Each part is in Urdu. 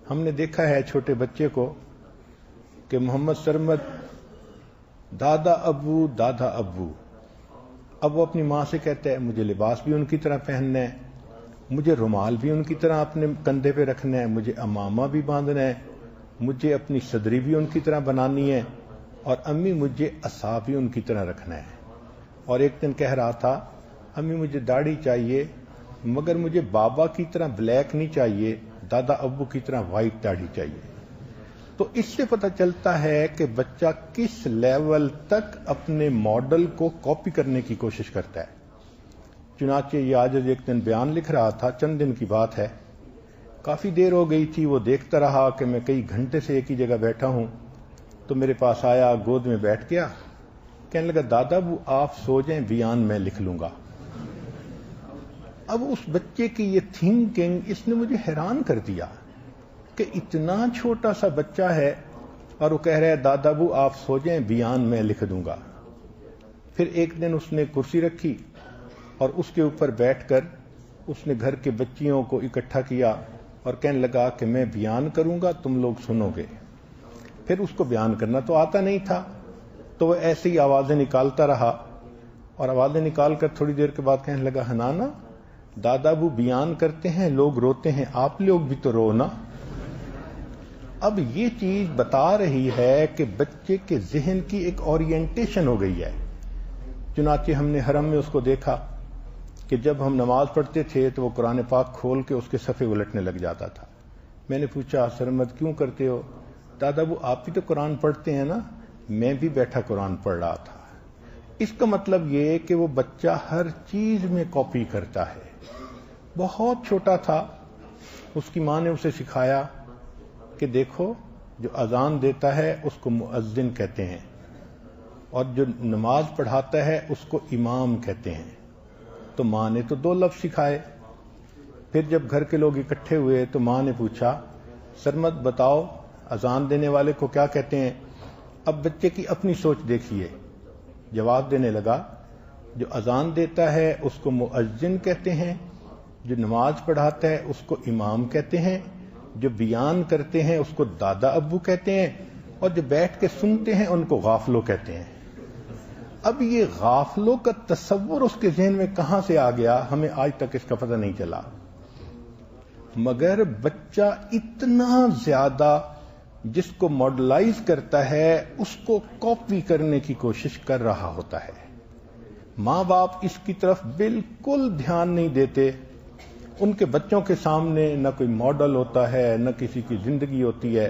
ہم نے دیکھا ہے چھوٹے بچے کو کہ محمد سرمد دادا ابو، اب وہ اپنی ماں سے کہتا ہے مجھے لباس بھی ان کی طرح پہننا ہے، مجھے رومال بھی ان کی طرح اپنے کندھے پہ رکھنا ہے، مجھے امامہ بھی باندھنا ہے، مجھے اپنی صدری بھی ان کی طرح بنانی ہے، اور امی مجھے عصا بھی ان کی طرح رکھنا ہے۔ اور ایک دن کہہ رہا تھا امی مجھے داڑھی چاہیے مگر مجھے بابا کی طرح بلیک نہیں چاہیے، دادا ابو کی طرح وائٹ داڑھی چاہیے۔ تو اس سے پتہ چلتا ہے کہ بچہ کس لیول تک اپنے ماڈل کو کاپی کرنے کی کوشش کرتا ہے۔ چنانچہ یہ آج ایک دن بیان لکھ رہا تھا، چند دن کی بات ہے، کافی دیر ہو گئی تھی، وہ دیکھتا رہا کہ میں کئی گھنٹے سے ایک ہی جگہ بیٹھا ہوں، تو میرے پاس آیا، گود میں بیٹھ گیا، کہنے لگا دادا ابو آپ سو جائیں، بیان میں لکھ لوں گا۔ اب اس بچے کی یہ تھنکنگ اس نے مجھے حیران کر دیا کہ اتنا چھوٹا سا بچہ ہے اور وہ کہہ رہا ہے دادا ابو آپ سو جائیں، بیان میں لکھ دوں گا۔ پھر ایک دن اس نے کرسی رکھی اور اس کے اوپر بیٹھ کر اس نے گھر کے بچیوں کو اکٹھا کیا اور کہنے لگا کہ میں بیان کروں گا، تم لوگ سنو گے۔ پھر اس کو بیان کرنا تو آتا نہیں تھا، تو وہ ایسی ہی آوازیں نکالتا رہا، اور آوازیں نکال کر تھوڑی دیر کے بعد کہنے لگا حنانا دادا ابو بیان کرتے ہیں، لوگ روتے ہیں، آپ لوگ بھی تو رو نا۔ اب یہ چیز بتا رہی ہے کہ بچے کے ذہن کی ایک اورینٹیشن ہو گئی ہے۔ چنانچہ ہم نے حرم میں اس کو دیکھا کہ جب ہم نماز پڑھتے تھے تو وہ قرآن پاک کھول کے اس کے صفحے الٹنے لگ جاتا تھا۔ میں نے پوچھا سرمد کیوں کرتے ہو؟ دادا ابو آپ بھی تو قرآن پڑھتے ہیں نا؟ میں بھی بیٹھا قرآن پڑھ رہا تھا۔ اس کا مطلب یہ کہ وہ بچہ ہر چیز میں کاپی کرتا ہے۔ بہت چھوٹا تھا، اس کی ماں نے اسے سکھایا کہ دیکھو جو اذان دیتا ہے اس کو مؤذن کہتے ہیں، اور جو نماز پڑھاتا ہے اس کو امام کہتے ہیں۔ تو ماں نے تو 2 لفظ سکھائے۔ پھر جب گھر کے لوگ اکٹھے ہوئے تو ماں نے پوچھا سرمد بتاؤ اذان دینے والے کو کیا کہتے ہیں؟ اب بچے کی اپنی سوچ دیکھیے، جواب دینے لگا جو اذان دیتا ہے اس کو مؤذن کہتے ہیں، جو نماز پڑھاتا ہے اس کو امام کہتے ہیں، جو بیان کرتے ہیں اس کو دادا ابو کہتے ہیں، اور جو بیٹھ کے سنتے ہیں ان کو غافلوں کہتے ہیں۔ اب یہ غافلوں کا تصور اس کے ذہن میں کہاں سے آ گیا ہمیں آج تک اس کا پتہ نہیں چلا، مگر بچہ اتنا زیادہ جس کو ماڈلائز کرتا ہے اس کو کاپی کرنے کی کوشش کر رہا ہوتا ہے۔ ماں باپ اس کی طرف بالکل دھیان نہیں دیتے، ان کے بچوں کے سامنے نہ کوئی ماڈل ہوتا ہے نہ کسی کی زندگی ہوتی ہے،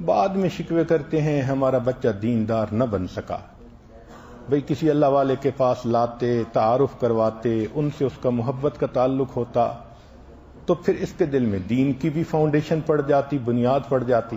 بعد میں شکوے کرتے ہیں ہمارا بچہ دیندار نہ بن سکا۔ بھئی کسی اللہ والے کے پاس لاتے، تعارف کرواتے، ان سے اس کا محبت کا تعلق ہوتا، تو پھر اس کے دل میں دین کی بھی فاؤنڈیشن پڑ جاتی، بنیاد پڑ جاتی۔